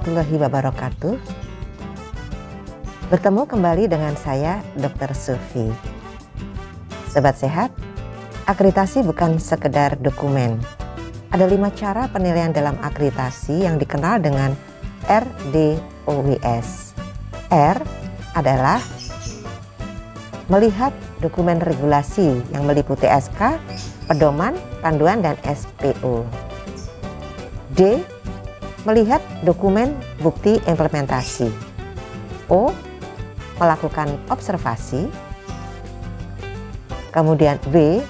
warahmatullahi wabarakatuh. Bertemu kembali dengan saya, Dr. Sufi. Sobat sehat, akreditasi bukan sekedar dokumen. Ada 5 cara penilaian dalam akreditasi yang dikenal dengan RDOWS. R adalah melihat dokumen regulasi yang meliputi SK, pedoman, panduan, dan SPO. D, melihat dokumen bukti implementasi. O, melakukan observasi. Kemudian W,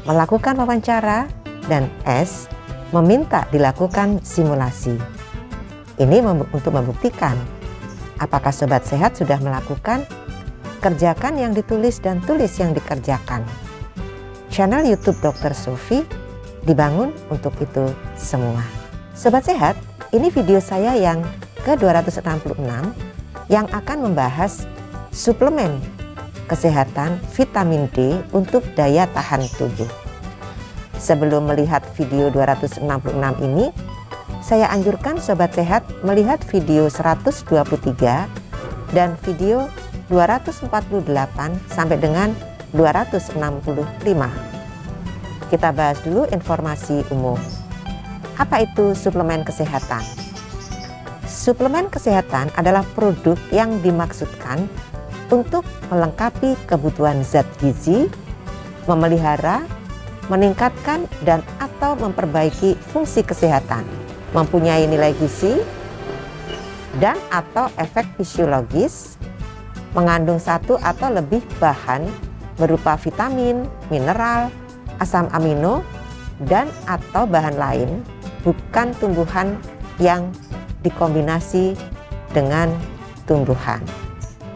melakukan wawancara. Dan S, meminta dilakukan simulasi. Ini untuk membuktikan apakah sobat sehat sudah melakukan kerjakan yang ditulis dan tulis yang dikerjakan. Channel YouTube Dr. Sufi dibangun untuk itu semua. Sobat sehat, ini video saya yang ke-266 yang akan membahas suplemen kesehatan vitamin D untuk daya tahan tubuh. Sebelum melihat video 266 ini, saya anjurkan sobat sehat melihat video 123 dan video 248 sampai dengan 265. Kita bahas dulu informasi umum. Apa itu suplemen kesehatan? Suplemen kesehatan adalah produk yang dimaksudkan untuk melengkapi kebutuhan zat gizi, memelihara, meningkatkan dan atau memperbaiki fungsi kesehatan, mempunyai nilai gizi dan atau efek fisiologis, mengandung satu atau lebih bahan berupa vitamin, mineral, asam amino, dan atau bahan lain, bukan tumbuhan yang dikombinasi dengan tumbuhan.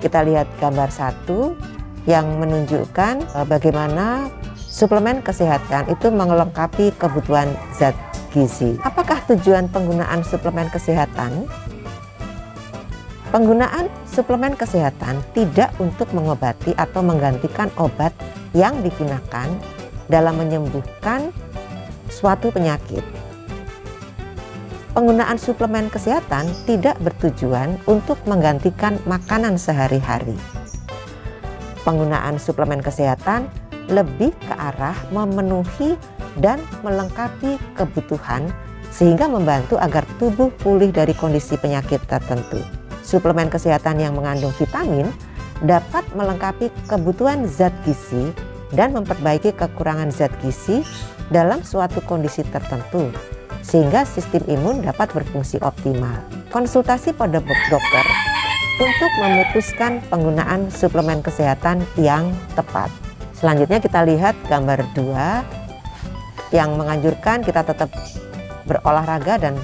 Kita lihat gambar 1 yang menunjukkan bagaimana suplemen kesehatan itu melengkapi kebutuhan zat gizi. Apakah tujuan penggunaan suplemen kesehatan? Penggunaan suplemen kesehatan tidak untuk mengobati atau menggantikan obat yang digunakan dalam menyembuhkan suatu penyakit. Penggunaan suplemen kesehatan tidak bertujuan untuk menggantikan makanan sehari-hari. Penggunaan suplemen kesehatan lebih ke arah memenuhi dan melengkapi kebutuhan sehingga membantu agar tubuh pulih dari kondisi penyakit tertentu. Suplemen kesehatan yang mengandung vitamin dapat melengkapi kebutuhan zat gizi dan memperbaiki kekurangan zat gizi dalam suatu kondisi tertentu sehingga sistem imun dapat berfungsi optimal. Konsultasi pada dokter untuk memutuskan penggunaan suplemen kesehatan yang tepat. Selanjutnya kita lihat gambar 2 yang menganjurkan kita tetap berolahraga dan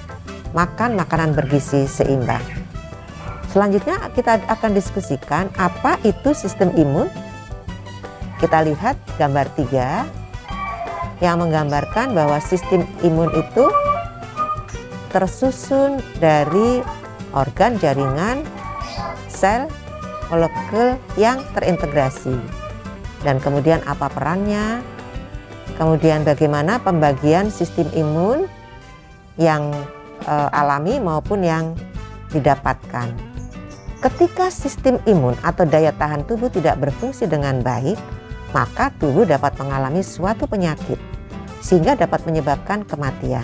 makan makanan bergizi seimbang. Selanjutnya kita akan diskusikan apa itu sistem imun. Kita lihat gambar 3 yang menggambarkan bahwa sistem imun itu tersusun dari organ, jaringan, sel, molekul yang terintegrasi. Dan kemudian apa perannya, kemudian bagaimana pembagian sistem imun yang alami maupun yang didapatkan. Ketika sistem imun atau daya tahan tubuh tidak berfungsi dengan baik, maka tubuh dapat mengalami suatu penyakit sehingga dapat menyebabkan kematian.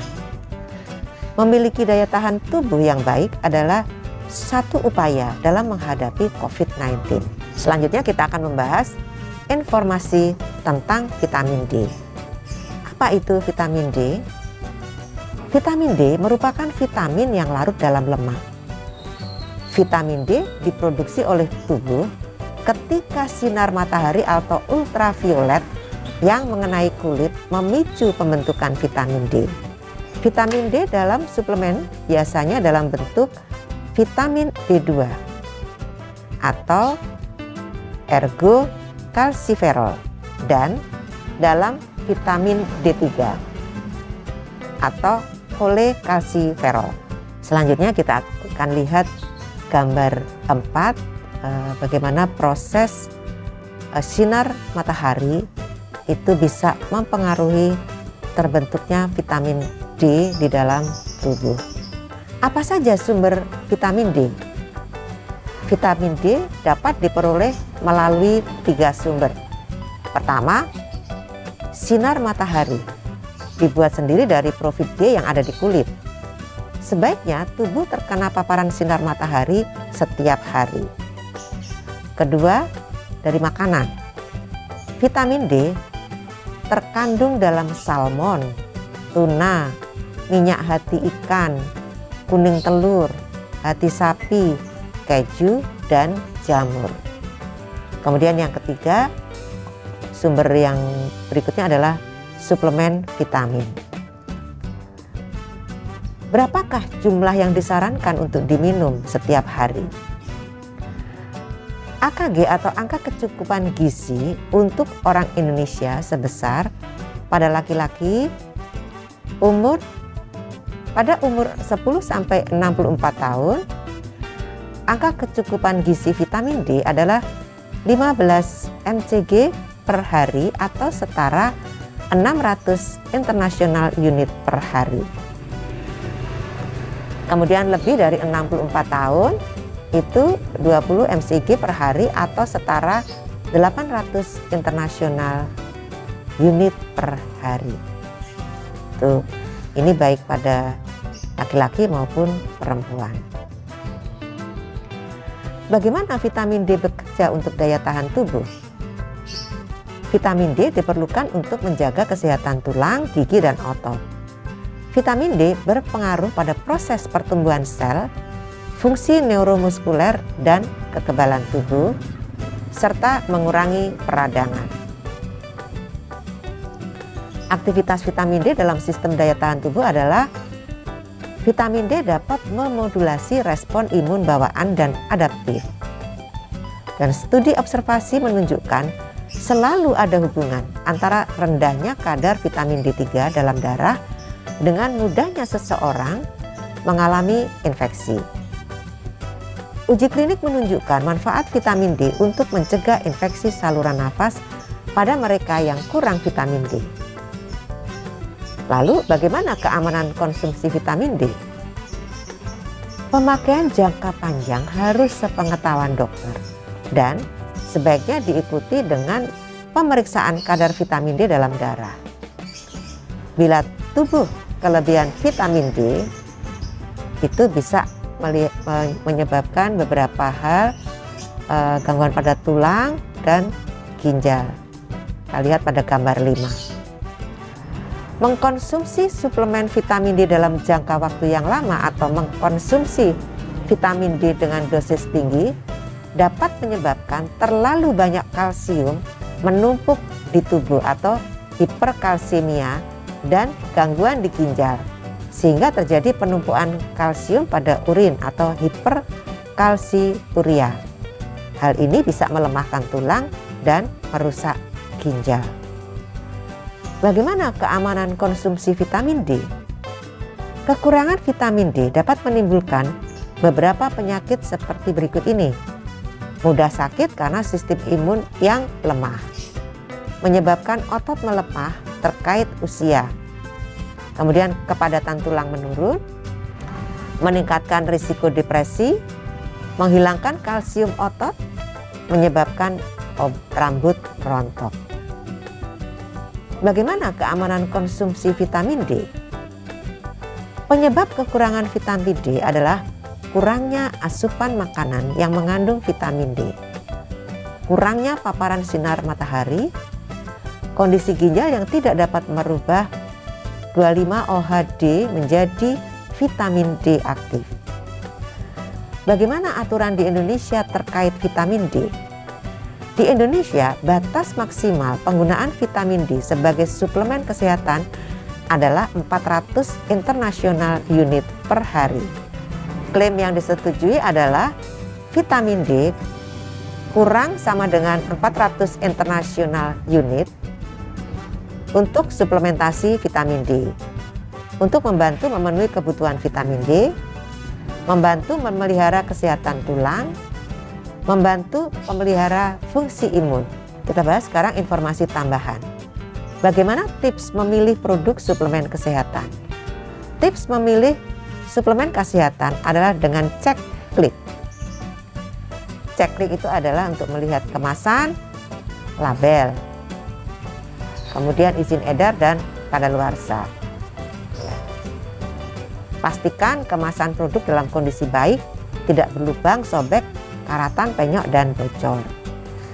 Memiliki daya tahan tubuh yang baik adalah satu upaya dalam menghadapi COVID-19. Selanjutnya kita akan membahas informasi tentang vitamin D. Apa itu vitamin D? Vitamin D merupakan vitamin yang larut dalam lemak. Vitamin D diproduksi oleh tubuh ketika sinar matahari atau ultraviolet yang mengenai kulit memicu pembentukan vitamin D. Vitamin D dalam suplemen biasanya dalam bentuk vitamin B2 atau ergokalsiferol dan dalam vitamin D3 atau cholekalsiferol. Selanjutnya kita akan lihat gambar 4 bagaimana proses sinar matahari itu bisa mempengaruhi terbentuknya vitamin D di dalam tubuh. Apa saja sumber vitamin D? Vitamin D dapat diperoleh melalui 3 sumber. Pertama, sinar matahari. Dibuat sendiri dari profit D yang ada di kulit. Sebaiknya tubuh terkena paparan sinar matahari setiap hari. Kedua, dari makanan. Vitamin D terkandung dalam salmon, tuna, minyak hati ikan, kuning telur, hati sapi, keju, dan jamur. Kemudian yang ketiga, sumber yang berikutnya adalah suplemen vitamin. Berapakah jumlah yang disarankan untuk diminum setiap hari? AKG atau angka kecukupan gizi untuk orang Indonesia sebesar pada laki-laki pada umur 10 sampai 64 tahun, angka kecukupan gizi vitamin D adalah 15 mcg per hari atau setara 600 international unit per hari. Kemudian lebih dari 64 tahun itu 20 mcg per hari atau setara 800 international unit per hari. Ini baik pada laki-laki maupun perempuan. Bagaimana vitamin D bekerja untuk daya tahan tubuh? Vitamin D diperlukan untuk menjaga kesehatan tulang, gigi, dan otot. Vitamin D berpengaruh pada proses pertumbuhan sel, fungsi neuromuskuler, dan kekebalan tubuh, serta mengurangi peradangan. Aktivitas vitamin D dalam sistem daya tahan tubuh adalah vitamin D dapat memodulasi respon imun bawaan dan adaptif. Dan studi observasi menunjukkan selalu ada hubungan antara rendahnya kadar vitamin D3 dalam darah dengan mudahnya seseorang mengalami infeksi. Uji klinik menunjukkan manfaat vitamin D untuk mencegah infeksi saluran nafas pada mereka yang kurang vitamin D. Lalu bagaimana keamanan konsumsi vitamin D? Pemakaian jangka panjang harus sepengetahuan dokter dan sebaiknya diikuti dengan pemeriksaan kadar vitamin D dalam darah. Bila tubuh kelebihan vitamin D, itu bisa menyebabkan beberapa hal, gangguan pada tulang dan ginjal. Kita lihat pada gambar 5. Mengkonsumsi suplemen vitamin D dalam jangka waktu yang lama atau mengkonsumsi vitamin D dengan dosis tinggi dapat menyebabkan terlalu banyak kalsium menumpuk di tubuh atau hiperkalsemia dan gangguan di ginjal, sehingga terjadi penumpukan kalsium pada urin atau hiperkalsiuria. Hal ini bisa melemahkan tulang dan merusak ginjal. Bagaimana keamanan konsumsi vitamin D? Kekurangan vitamin D dapat menimbulkan beberapa penyakit seperti berikut ini. Mudah sakit karena sistem imun yang lemah, menyebabkan otot melemah terkait usia. Kemudian kepadatan tulang menurun, meningkatkan risiko depresi, menghilangkan kalsium otot, menyebabkan rambut rontok. Bagaimana keamanan konsumsi vitamin D? Penyebab kekurangan vitamin D adalah kurangnya asupan makanan yang mengandung vitamin D, kurangnya paparan sinar matahari, kondisi ginjal yang tidak dapat merubah 25-OH-D menjadi vitamin D aktif. Bagaimana aturan di Indonesia terkait vitamin D? Di Indonesia, batas maksimal penggunaan vitamin D sebagai suplemen kesehatan adalah 400 international unit per hari. Klaim yang disetujui adalah vitamin D kurang sama dengan 400 international unit untuk suplementasi vitamin D, untuk membantu memenuhi kebutuhan vitamin D, membantu memelihara kesehatan tulang, membantu memelihara fungsi imun. Kita bahas sekarang informasi tambahan. Bagaimana tips memilih produk suplemen kesehatan? Tips memilih suplemen kesehatan adalah dengan cek klik. Cek klik itu adalah untuk melihat kemasan, label, kemudian izin edar dan kadaluarsa. Pastikan kemasan produk dalam kondisi baik, tidak berlubang, sobek, karatan, penyok, dan bocor.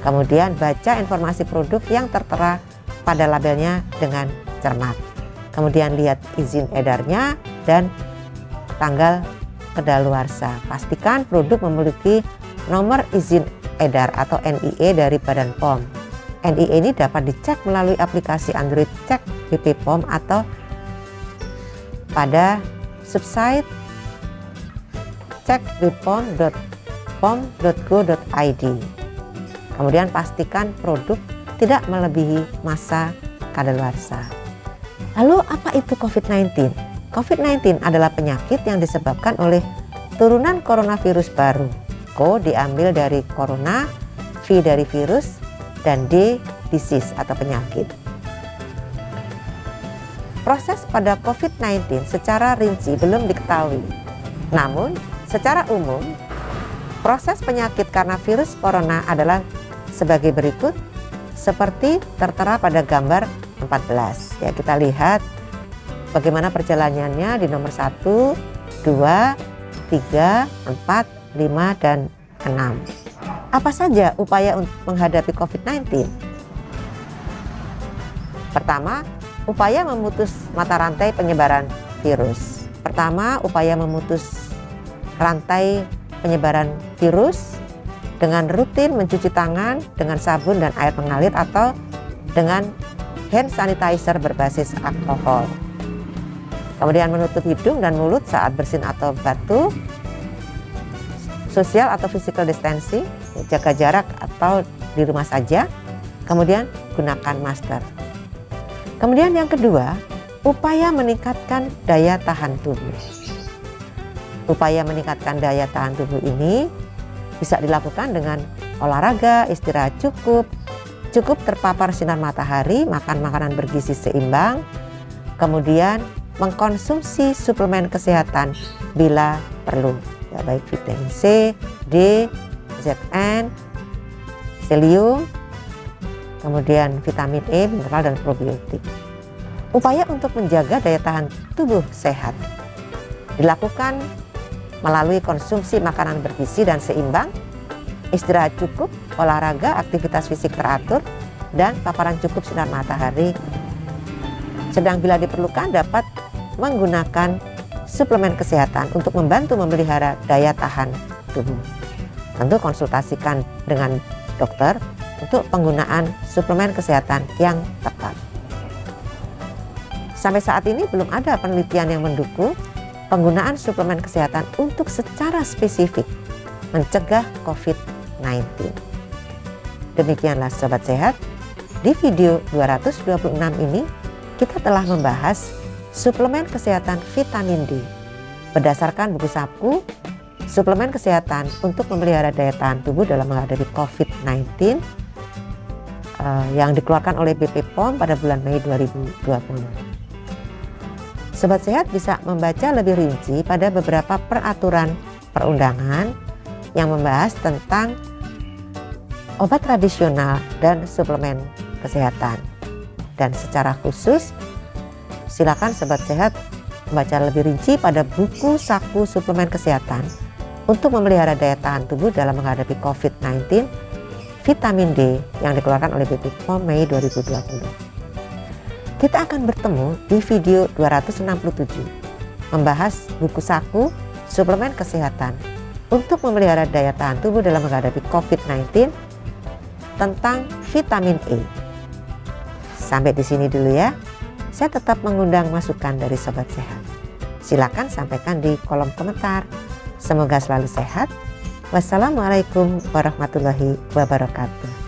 Kemudian baca informasi produk yang tertera pada labelnya dengan cermat. Kemudian lihat izin edarnya dan tanggal kadaluarsa. Pastikan produk memiliki nomor izin edar atau NIE dari Badan POM. NIE ini dapat dicek melalui aplikasi Android Cek BP POM atau pada website cekbpom.pom.go.id. Kemudian pastikan produk tidak melebihi masa kadaluarsa. Lalu apa itu COVID-19? COVID-19 adalah penyakit yang disebabkan oleh turunan coronavirus baru. Co diambil dari corona, V dari virus, dan D disease atau penyakit. Proses pada COVID-19 secara rinci belum diketahui. Namun, secara umum, proses penyakit karena virus corona adalah sebagai berikut, seperti tertera pada gambar 14. Ya, kita lihat bagaimana perjalanannya di nomor 1, 2, 3, 4, 5, dan 6. Apa saja upaya untuk menghadapi COVID-19? Pertama, upaya memutus mata rantai penyebaran virus. Pertama, upaya memutus rantai penyebaran virus dengan rutin mencuci tangan dengan sabun dan air mengalir atau dengan hand sanitizer berbasis alkohol. Kemudian menutup hidung dan mulut saat bersin atau batuk. Sosial atau physical distancing, jaga jarak atau di rumah saja. Kemudian gunakan masker. Kemudian yang kedua, upaya meningkatkan daya tahan tubuh. Upaya meningkatkan daya tahan tubuh ini bisa dilakukan dengan olahraga, istirahat cukup terpapar sinar matahari, makan makanan bergizi seimbang, kemudian mengkonsumsi suplemen kesehatan bila perlu, ya, baik vitamin C, D, Zn, selium, kemudian vitamin E, mineral, dan probiotik. Upaya untuk menjaga daya tahan tubuh sehat dilakukan melalui konsumsi makanan bergizi dan seimbang, istirahat cukup, olahraga, aktivitas fisik teratur, dan paparan cukup sinar matahari. Sedang bila diperlukan dapat menggunakan suplemen kesehatan untuk membantu memelihara daya tahan tubuh. Tentu konsultasikan dengan dokter untuk penggunaan suplemen kesehatan yang tepat. Sampai saat ini belum ada penelitian yang mendukung penggunaan suplemen kesehatan untuk secara spesifik mencegah COVID-19. Demikianlah Sobat Sehat, di video 226 ini kita telah membahas suplemen kesehatan vitamin D berdasarkan buku saku suplemen kesehatan untuk memelihara daya tahan tubuh dalam menghadapi COVID-19 yang dikeluarkan oleh BP POM pada bulan Mei 2020. Sobat Sehat bisa membaca lebih rinci pada beberapa peraturan perundangan yang membahas tentang obat tradisional dan suplemen kesehatan. Dan secara khusus, silakan Sobat Sehat membaca lebih rinci pada buku saku suplemen kesehatan untuk memelihara daya tahan tubuh dalam menghadapi COVID-19 vitamin D yang dikeluarkan oleh BP POM Mei 2020. Kita akan bertemu di video 267 membahas buku saku suplemen kesehatan untuk memelihara daya tahan tubuh dalam menghadapi COVID-19 tentang vitamin E. Sampai di sini dulu ya. Saya tetap mengundang masukan dari Sobat Sehat. Silakan sampaikan di kolom komentar. Semoga selalu sehat. Wassalamualaikum warahmatullahi wabarakatuh.